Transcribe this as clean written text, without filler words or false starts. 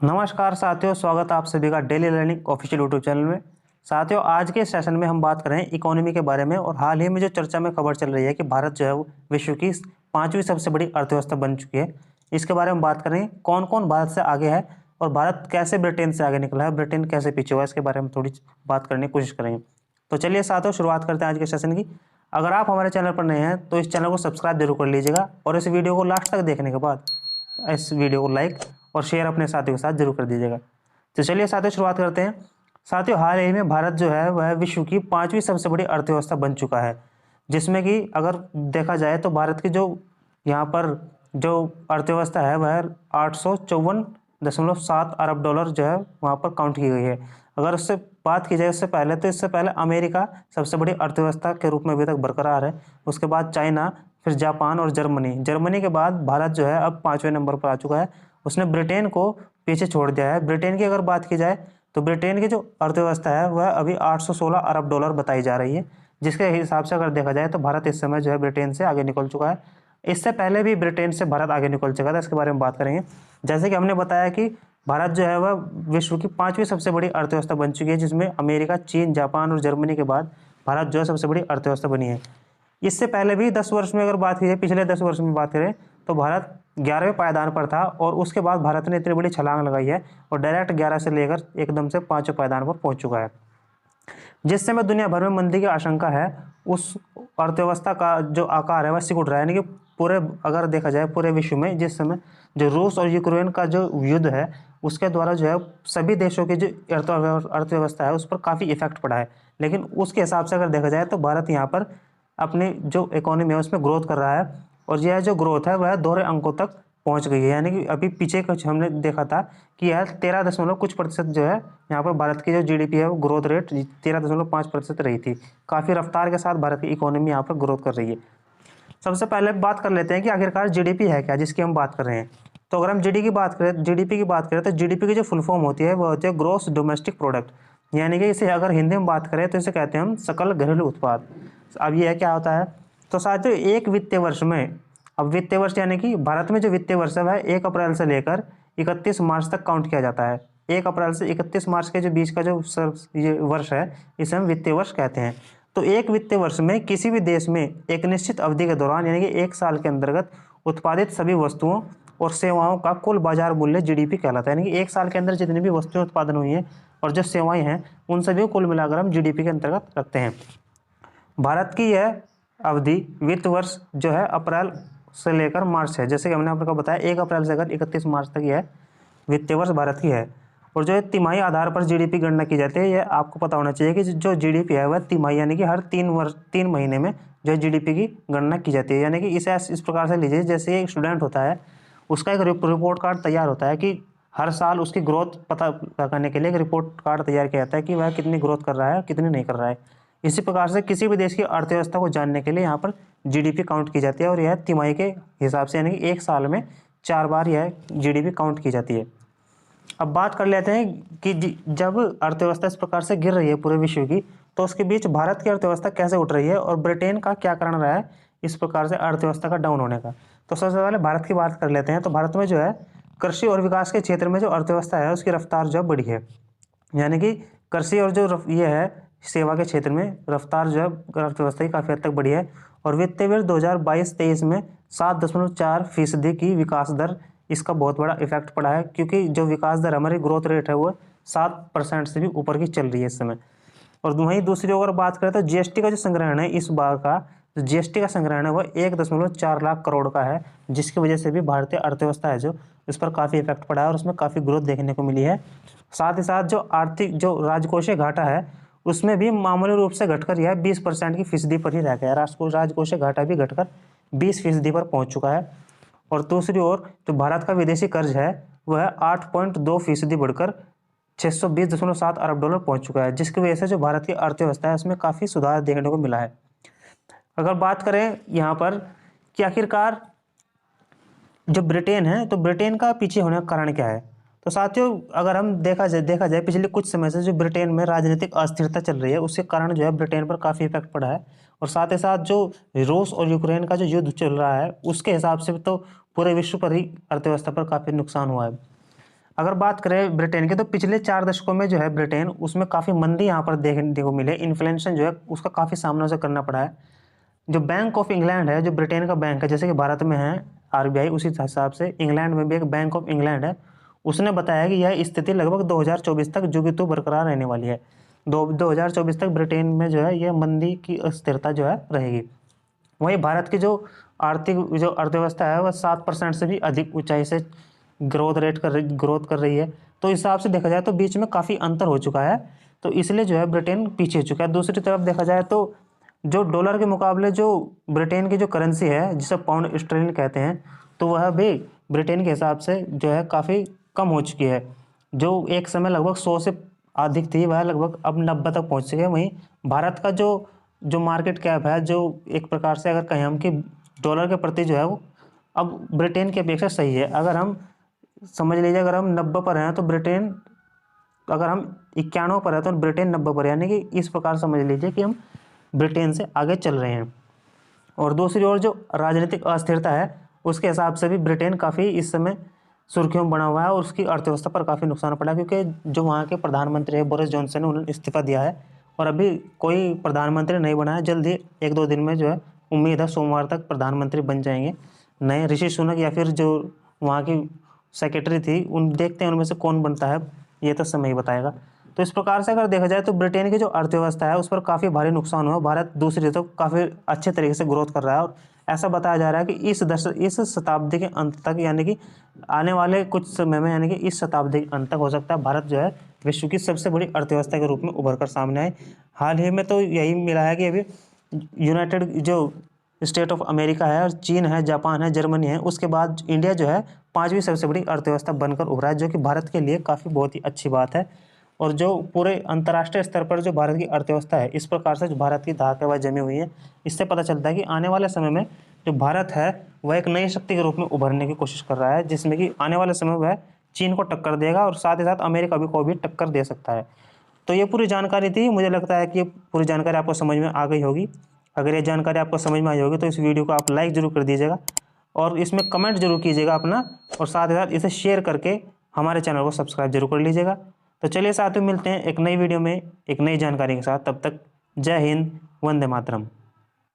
नमस्कार साथियों, स्वागत है आप सभी का daily learning official YouTube channel में। साथियों, आज के सेशन में हम बात कर रहे हैं इकोनॉमी के बारे में। और हाल ही में जो चर्चा में खबर चल रही है कि भारत जो है वो विश्व की 5वीं सबसे बड़ी अर्थव्यवस्था बन चुकी है, इसके बारे में बात करें। कौन कौन भारत से आगे है और भारत कैसे ब्रिटेन से आगे निकला है, ब्रिटेन कैसे पीछे हुआ है, इसके बारे में थोड़ी बात करने की कोशिश करेंगे। तो चलिए साथियों, शुरुआत करते हैं आज के सेशन की। अगर आप हमारे चैनल पर नए हैं तो इस चैनल को सब्सक्राइब जरूर कर लीजिएगा और इस वीडियो को लास्ट तक देखने के बाद इस वीडियो को लाइक और शेयर अपने साथियों के साथ जरूर कर दीजिएगा। तो चलिए साथियों, शुरुआत करते हैं। साथियों, हाल ही में भारत जो है वह विश्व की 5वीं सबसे बड़ी अर्थव्यवस्था बन चुका है, जिसमें कि अगर देखा जाए तो भारत की जो यहाँ पर जो अर्थव्यवस्था है वह 854.7 अरब डॉलर जो है वहाँ पर काउंट की गई है। अगर उससे बात की जाए उससे पहले, तो इससे पहले अमेरिका सबसे बड़ी अर्थव्यवस्था के रूप में अभी तक बरकरार है। उसके बाद चाइना, फिर जापान और जर्मनी के बाद भारत जो है अब 5वें नंबर पर आ चुका है। उसने ब्रिटेन को पीछे छोड़ दिया है। ब्रिटेन की अगर बात की जाए तो ब्रिटेन की जो अर्थव्यवस्था है वह अभी 816 अरब डॉलर बताई जा रही है, जिसके हिसाब से अगर देखा जाए तो भारत इस समय जो है ब्रिटेन से आगे निकल चुका है। इससे पहले भी ब्रिटेन से भारत आगे निकल चुका था, इसके बारे में बात करेंगे। जैसे कि हमने बताया कि भारत जो है वह विश्व की 5वीं सबसे बड़ी अर्थव्यवस्था बन चुकी है, जिसमें अमेरिका, चीन, जापान और जर्मनी के बाद भारत जो है सबसे बड़ी अर्थव्यवस्था बनी है। इससे पहले भी 10 वर्ष में अगर बात की जाए, पिछले 10 वर्ष में बात करें तो भारत 11वें पायदान पर था और उसके बाद भारत ने इतनी बड़ी छलांग लगाई है और डायरेक्ट 11 से लेकर एकदम से 5वें पायदान पर पहुंच चुका है। जिस समय दुनिया भर में मंदी की आशंका है, उस अर्थव्यवस्था का जो आकार है वह सिकुड़ रहा है। यानी कि पूरे अगर देखा जाए पूरे विश्व में जिस समय जो रूस और यूक्रेन का जो युद्ध है उसके द्वारा जो है सभी देशों की जो अर्थव्यवस्था है उस पर काफ़ी इफेक्ट पड़ा है। लेकिन उसके हिसाब से अगर देखा जाए तो भारत यहाँ पर अपनी जो इकोनॉमी है उसमें ग्रोथ कर रहा है और यह जो ग्रोथ है वह दोहरे अंकों तक पहुंच गई है। यानी कि अभी पीछे कुछ हमने देखा था कि यह 13 दशमलव कुछ प्रतिशत जो है यहाँ पर भारत की जो जीडीपी है वो ग्रोथ रेट 13.5% रही थी। काफ़ी रफ्तार के साथ भारत की इकोनॉमी यहाँ पर ग्रोथ कर रही है। सबसे पहले बात कर लेते हैं कि आखिरकार जीडीपी है क्या, जिसकी हम बात कर रहे हैं। तो अगर हम जीडीपी की बात करें तो जीडीपी की जो फुल फॉर्म होती है वो होती है ग्रॉस डोमेस्टिक प्रोडक्ट। यानी कि इसे अगर हिंदी में बात करें तो इसे कहते हैं हम सकल घरेलू उत्पाद। अब यह क्या होता है, तो साथियों एक वित्तीय वर्ष में, अब वित्तीय वर्ष यानी कि भारत में जो वित्तीय वर्ष है वह 1 अप्रैल से लेकर 31 मार्च तक काउंट किया जाता है। 1 अप्रैल से 31 मार्च के जो बीच का जो ये वर्ष है इसे हम वित्तीय वर्ष कहते हैं। तो एक वित्तीय वर्ष में किसी भी देश में एक निश्चित अवधि के दौरान यानी कि 1 साल के अंतर्गत उत्पादित सभी वस्तुओं और सेवाओं का कुल बाजार मूल्य जीडीपी कहलाता है। यानी कि 1 साल के अंदर जितनी भी वस्तुएं उत्पादन हुई हैं और जो सेवाएं हैं उन सभी को कुल मिलाकर हम जीडीपी के अंतर्गत रखते हैं। भारत की यह अवधि वित्त वर्ष जो है अप्रैल से लेकर मार्च है। जैसे कि हमने आपको बताया 1 अप्रैल से अगर 31 मार्च तक यह वित्तीय वर्ष भारत की है। और जो तिमाही आधार पर जीडीपी गणना की जाती है, यह आपको पता होना चाहिए कि जो जीडीपी है वह तिमाही यानी कि हर 3 महीने में जो जीडीपी की गणना की जाती है। यानी कि इसे इस प्रकार से लीजिए, जैसे एक स्टूडेंट होता है उसका एक रिपोर्ट कार्ड तैयार होता है कि हर साल उसकी ग्रोथ पता करने के लिए एक रिपोर्ट कार्ड तैयार किया जाता है कि वह कितनी ग्रोथ कर रहा है कितनी नहीं कर रहा है। इसी प्रकार से किसी भी देश की अर्थव्यवस्था को जानने के लिए यहाँ पर जीडीपी काउंट की जाती है और यह तिमाही के हिसाब से यानी कि 1 साल में 4 बार यह जीडीपी काउंट की जाती है। अब बात कर लेते हैं कि जब अर्थव्यवस्था इस प्रकार से गिर रही है पूरे विश्व की, तो उसके बीच भारत की अर्थव्यवस्था कैसे उठ रही है और ब्रिटेन का क्या कारण रहा है इस प्रकार से अर्थव्यवस्था का डाउन होने का। तो सबसे पहले भारत की बात कर लेते हैं। तो भारत में जो है कृषि और विकास के क्षेत्र में जो अर्थव्यवस्था है उसकी रफ्तार जो बढ़ी है। यानी कि कृषि और जो ये है सेवा के क्षेत्र में रफ्तार जो है अर्थव्यवस्था की काफ़ी हद तक बढ़ी है। और वित्तीय वर्ष 2022-23 में 7.4% की विकास दर, इसका बहुत बड़ा इफेक्ट पड़ा है क्योंकि जो विकास दर हमारी ग्रोथ रेट है वो 7% से भी ऊपर की चल रही है इस समय। और वहीं दूसरी अगर बात करें तो जीएसटी का जो संग्रहण है इस बार का, जो जीएसटी का संग्रहण है वह 1.4 लाख करोड़ का है, जिसकी वजह से भी भारतीय अर्थव्यवस्था है जो इस पर काफ़ी इफेक्ट पड़ा है और उसमें काफ़ी ग्रोथ देखने को मिली है। साथ ही साथ जो आर्थिक जो राजकोषीय घाटा है उसमें भी मामूली रूप से घटकर यह 20% की फीसदी पर ही रह गया है। राजकोषीय घाटा भी घटकर 20% पर पहुंच चुका है। और दूसरी ओर जो भारत का विदेशी कर्ज है वह 8.2% बढ़कर 620.7 अरब डॉलर पहुंच चुका है, जिसकी वजह से जो भारत की अर्थव्यवस्था है उसमें काफ़ी सुधार देखने को मिला है। अगर बात करें यहाँ पर कि आखिरकार जो ब्रिटेन है तो ब्रिटेन का पीछे होने का कारण क्या है, तो साथियों अगर हम देखा जाए पिछले कुछ समय से जो ब्रिटेन में राजनीतिक अस्थिरता चल रही है उसके कारण जो है ब्रिटेन पर काफ़ी इफेक्ट पड़ा है। और साथ ही साथ जो रूस और यूक्रेन का जो युद्ध चल रहा है उसके हिसाब से तो पूरे विश्व पर ही अर्थव्यवस्था पर काफ़ी नुकसान हुआ है। अगर बात करें ब्रिटेन की, तो पिछले 4 दशकों में जो है ब्रिटेन, उसमें काफ़ी मंदी यहाँ पर देखने को मिले। इन्फ्लेशन जो है उसका काफ़ी सामना उसे करना पड़ा है। जो बैंक ऑफ इंग्लैंड है, जो ब्रिटेन का बैंक है, जैसे कि भारत में है आरबीआई, उसी हिसाब से इंग्लैंड में भी एक बैंक ऑफ इंग्लैंड है। उसने बताया कि यह स्थिति लगभग 2024 तक जो कि तो बरकरार रहने वाली है। 2024 तक ब्रिटेन में जो है यह मंदी की अस्थिरता जो है रहेगी। वहीं भारत की जो आर्थिक जो अर्थव्यवस्था है वह 7% से भी अधिक ऊंचाई से ग्रोथ कर रही है। तो इस हिसाब से देखा जाए तो बीच में काफ़ी अंतर हो चुका है, तो इसलिए जो है ब्रिटेन पीछे हो चुका है। दूसरी तरफ देखा जाए तो जो डॉलर के मुकाबले जो ब्रिटेन की जो करेंसी है, जिसे पाउंड स्टर्लिंग कहते हैं, तो वह भी ब्रिटेन के हिसाब से जो है काफ़ी कम हो चुकी है। जो एक समय लगभग 100 से अधिक थी, वह लगभग अब 90 तक पहुंच चुकी है। वहीं भारत का जो जो मार्केट कैप है, जो एक प्रकार से अगर कहें हम कि डॉलर के प्रति जो है वो अब ब्रिटेन की अपेक्षा सही है। अगर हम समझ लीजिए, अगर हम 90 पर हैं तो ब्रिटेन, अगर हम 91 पर है तो ब्रिटेन 90 पर है, यानी कि इस प्रकार समझ लीजिए कि हम ब्रिटेन से आगे चल रहे हैं। और दूसरी ओर जो राजनीतिक अस्थिरता है, उसके हिसाब से भी ब्रिटेन काफ़ी इस समय सुर्खियों में बना हुआ है और उसकी अर्थव्यवस्था पर काफ़ी नुकसान पड़ा, क्योंकि जो वहाँ के प्रधानमंत्री है बोरिस जॉनसन ने, उन्होंने इस्तीफा दिया है और अभी कोई प्रधानमंत्री नहीं बना है। जल्द ही 1-2 दिन में जो है उम्मीद है सोमवार तक प्रधानमंत्री बन जाएंगे नए। ऋषि सुनक या फिर जो वहाँ की सेक्रेटरी थी, उन देखते हैं उनमें से कौन बनता है, ये तो समय ही बताएगा। तो इस प्रकार से अगर देखा जाए तो ब्रिटेन की जो अर्थव्यवस्था है उस पर काफ़ी भारी नुकसान हुआ। भारत दूसरी तरफ काफ़ी अच्छे तरीके से ग्रोथ कर रहा है और ऐसा बताया जा रहा है कि इस शताब्दी के अंत तक, यानी कि आने वाले कुछ समय में, यानी कि इस शताब्दी के अंत तक हो सकता है भारत जो है विश्व की सबसे बड़ी अर्थव्यवस्था के रूप में उभर कर सामने आए। हाल ही में तो यही मिला है कि अभी यूनाइटेड जो स्टेट ऑफ अमेरिका है और चीन है, जापान है, जर्मनी है, उसके बाद इंडिया जो है 5वीं सबसे बड़ी अर्थव्यवस्था बनकर उभरा है, जो कि भारत के लिए काफ़ी बहुत ही अच्छी बात है। और जो पूरे अंतर्राष्ट्रीय स्तर पर जो भारत की अर्थव्यवस्था है, इस प्रकार से जो भारत की धाक है वह जमी हुई है। इससे पता चलता है कि आने वाले समय में जो भारत है वह एक नई शक्ति के रूप में उभरने की कोशिश कर रहा है, जिसमें कि आने वाले समय में वह चीन को टक्कर देगा और साथ ही साथ अमेरिका को भी टक्कर दे सकता है। तो ये पूरी जानकारी थी। मुझे लगता है कि ये पूरी जानकारी आपको समझ में आ गई होगी। अगर ये जानकारी आपको समझ में आई होगी तो इस वीडियो को आप लाइक ज़रूर कर दीजिएगा और इसमें कमेंट जरूर कीजिएगा अपना, और साथ ही साथ इसे शेयर करके हमारे चैनल को सब्सक्राइब जरूर कर लीजिएगा। तो चलिए साथियों, मिलते हैं एक नई वीडियो में एक नई जानकारी के साथ। तब तक जय हिंद, वंदे मातरम।